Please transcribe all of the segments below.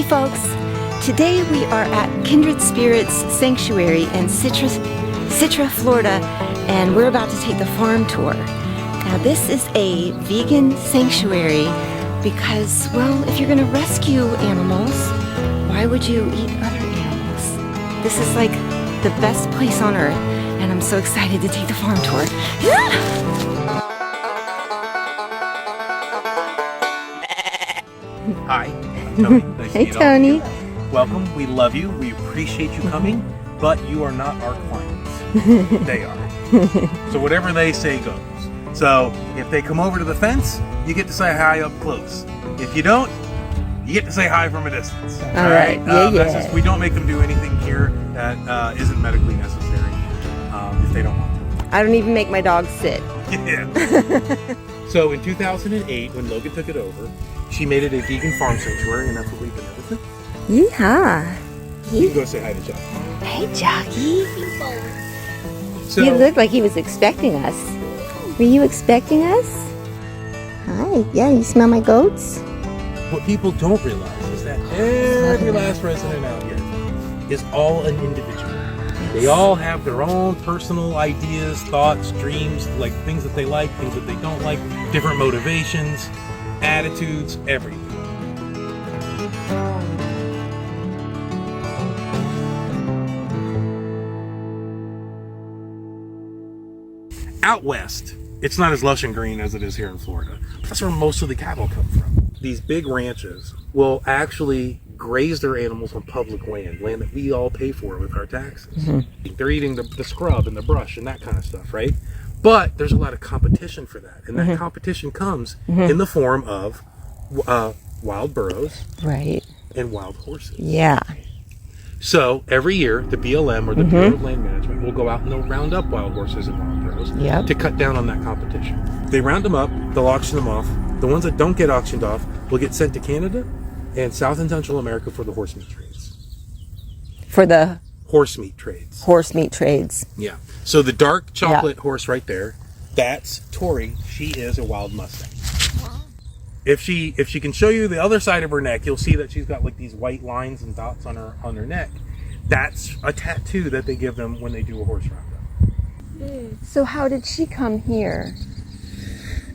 folks. Today we are at Kindred Spirits Sanctuary in Citra, Florida, and we're about to take the farm tour. Now this is a vegan sanctuary because, well, if you're going to rescue animals, why would you eat other animals? This is like the best place on earth, and I'm so excited to take the farm tour. Hi, I'm Tony. Nice Hey, to meet Tony. all of you. Welcome. We love you. We appreciate you coming, but you are not our clients. They are. So whatever they say goes. So if they come over to the fence, you get to say hi up close. If you don't, you get to say hi from a distance. All right. That's just, we don't make them do anything here that isn't medically necessary if they don't want to. I don't even make my dog sit. Yeah. So in 2008, when Logan took it over, she made it a vegan farm sanctuary, and that's what we've been ever since. Yeehaw. You can go say hi to Jock. Hey, Jockey. So, He looked like he was expecting us. Were you expecting us? Hi. Yeah, you smell my goats? what people don't realize is that every last resident out here is all an individual. They all have their own personal ideas, thoughts, dreams, like things that they like, things that they don't like, different motivations, attitudes, everything. Out west, it's not as lush and green as it is here in Florida. But that's where most of the cattle come from. These big ranches will actually graze their animals on public land that we all pay for with our taxes. Mm-hmm. They're eating the scrub and the brush and that kind of stuff, right? But there's a lot of competition for that. And that competition comes in the form of wild burros, right, and wild horses. Yeah. So every year, the BLM, or the Bureau of Land Management, will go out and they'll round up wild horses and wild burros to cut down on that competition. They round them up, they'll auction them off. The ones that don't get auctioned off will get sent to Canada and South and Central America for the horse meat trades. For the horse meat trades. Horse meat trades. Yeah. So the dark chocolate horse right there, that's Tori. She is a wild Mustang. If she can show you the other side of her neck, you'll see that she's got like these white lines and dots on her neck. That's a tattoo that they give them when they do a horse roundup. So how did she come here?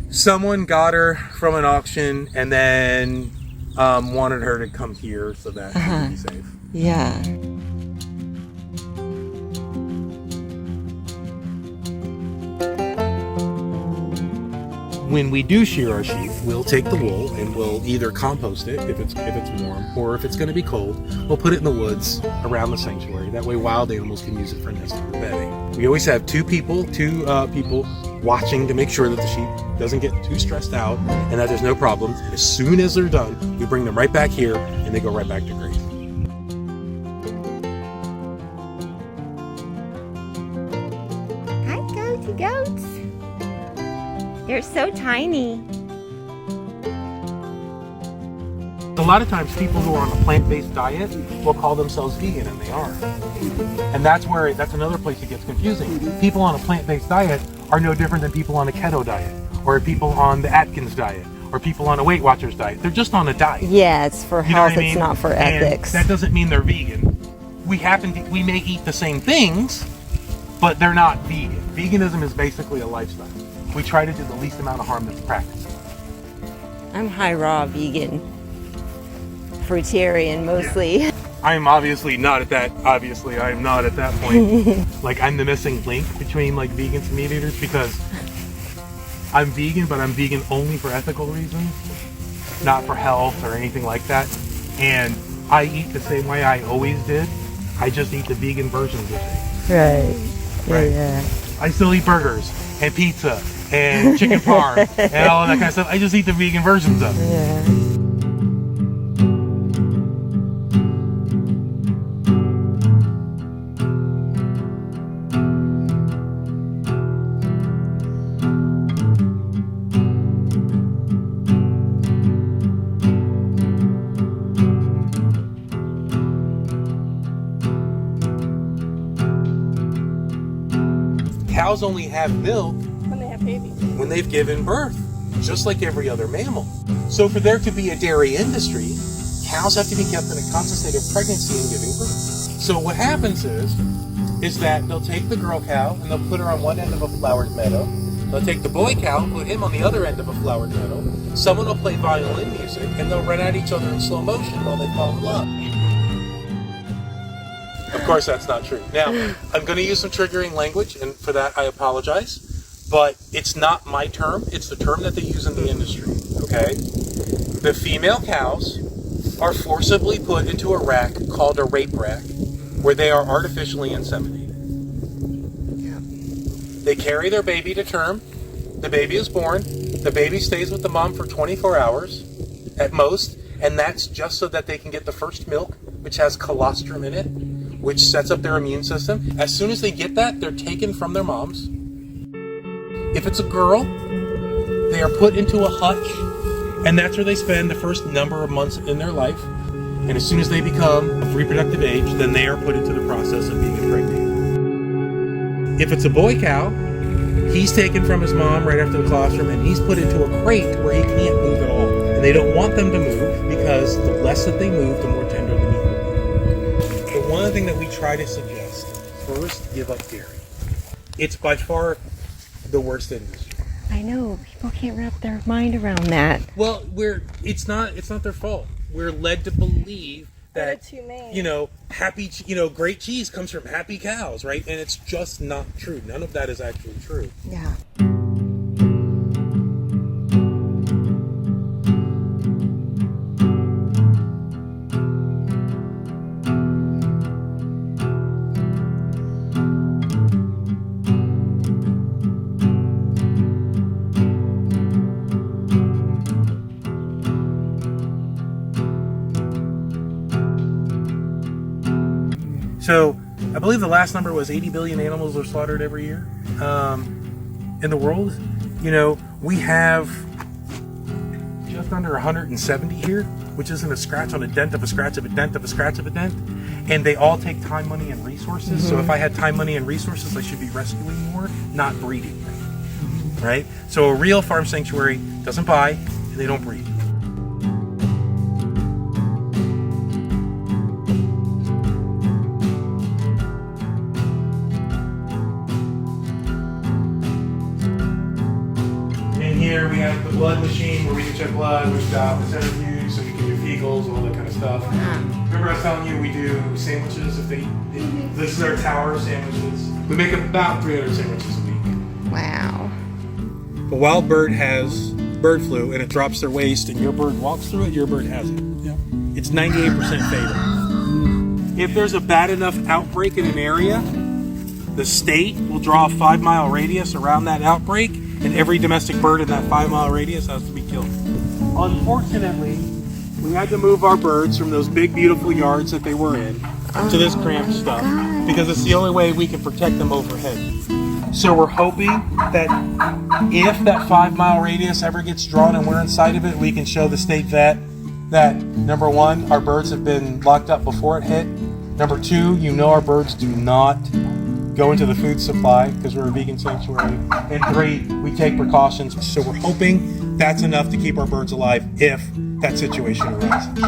Someone got her from an auction and then wanted her to come here so that she would be safe. Yeah. When we do shear our sheep, we'll take the wool and we'll either compost it if it's warm, or if it's going to be cold, we'll put it in the woods around the sanctuary. That way wild animals can use it for nesting or bedding. We always have two people watching to make sure that the sheep doesn't get too stressed out and that there's no problems. And as soon as they're done, we bring them right back here and they go right back to graze. Hi, goaty goats. They're so tiny. A lot of times people who are on a plant-based diet will call themselves vegan, and they aren't. And that's another place it gets confusing. People on a plant-based diet are no different than people on a keto diet, or people on the Atkins diet, or people on a Weight Watchers diet. They're just on a diet. Yeah, it's for health, it's not for ethics. And that doesn't mean they're vegan. We may eat the same things, but they're not vegan. Veganism is basically a lifestyle. We try to do the least amount of harm that's practiced. I'm high raw vegan. Fruitarian mostly. Yeah. I'm obviously not at that point. Like, I'm the missing link between like vegans and meat eaters, because I'm vegan, but I'm vegan only for ethical reasons, not for health or anything like that. And I eat the same way I always did. I just eat the vegan versions of things. Right. Yeah. I still eat burgers and pizza and chicken parm and all of that kind of stuff. I just eat the vegan versions of it. Yeah. Cows only have milk when they have babies. When they've given birth, just like every other mammal. So for there to be a dairy industry, cows have to be kept in a constant state of pregnancy and giving birth. So what happens is that they'll take the girl cow and they'll put her on one end of a flowered meadow. They'll take the boy cow, put him on the other end of a flowered meadow. Someone will play violin music, and they'll run at each other in slow motion while they fall in love. Of course, that's not true. Now, I'm going to use some triggering language, and for that, I apologize. But it's not my term. It's the term that they use in the industry, okay? The female cows are forcibly put into a rack called a rape rack, where they are artificially inseminated. They carry their baby to term. The baby is born. The baby stays with the mom for 24 hours at most, and that's just so that they can get the first milk, which has colostrum in it, which sets up their immune system. As soon as they get that, they're taken from their moms. If it's a girl, they are put into a hutch, and that's where they spend the first number of months in their life. And as soon as they become of reproductive age, then they are put into the process of being impregnated. If it's a boy cow, he's taken from his mom right after the colostrum, and he's put into a crate where he can't move at all. And they don't want them to move because the less that they move, the more tender the meat will be. But one thing that we try to suggest, first, give up dairy. It's by far the worst industry. I know, people can't wrap their mind around that. Well, it's not their fault. We're led to believe that, great cheese comes from happy cows, right? And it's just not true. None of that is actually true. Yeah. So I believe the last number was 80 billion animals are slaughtered every year in the world. We have just under 170 here, which isn't a scratch on a dent of a scratch of a dent of a scratch of a dent. And they all take time, money, and resources. Mm-hmm. So if I had time, money, and resources, I should be rescuing more, not breeding them. Mm-hmm. Right? So a real farm sanctuary doesn't buy, and they don't breed. Here we have the blood machine where we can check blood. We've got the centrifuge so we can do fecals, all that kind of stuff. Remember I was telling you we do sandwiches? This is our tower sandwiches. We make about 300 sandwiches a week. Wow. A wild bird has bird flu and it drops their waste and your bird walks through it, your bird has it. Yeah. It's 98% fatal. If there's a bad enough outbreak in an area, the state will draw a 5-mile radius around that outbreak, and every domestic bird in that 5-mile radius has to be killed. Unfortunately, we had to move our birds from those big, beautiful yards that they were in to this cramped stuff because it's the only way we can protect them overhead. So we're hoping that if that 5-mile radius ever gets drawn and we're inside of it, we can show the state vet that, number one, our birds have been locked up before it hit. Number two, our birds do not go into the food supply because we're a vegan sanctuary. And three, we take precautions. So we're hoping that's enough to keep our birds alive if that situation arises.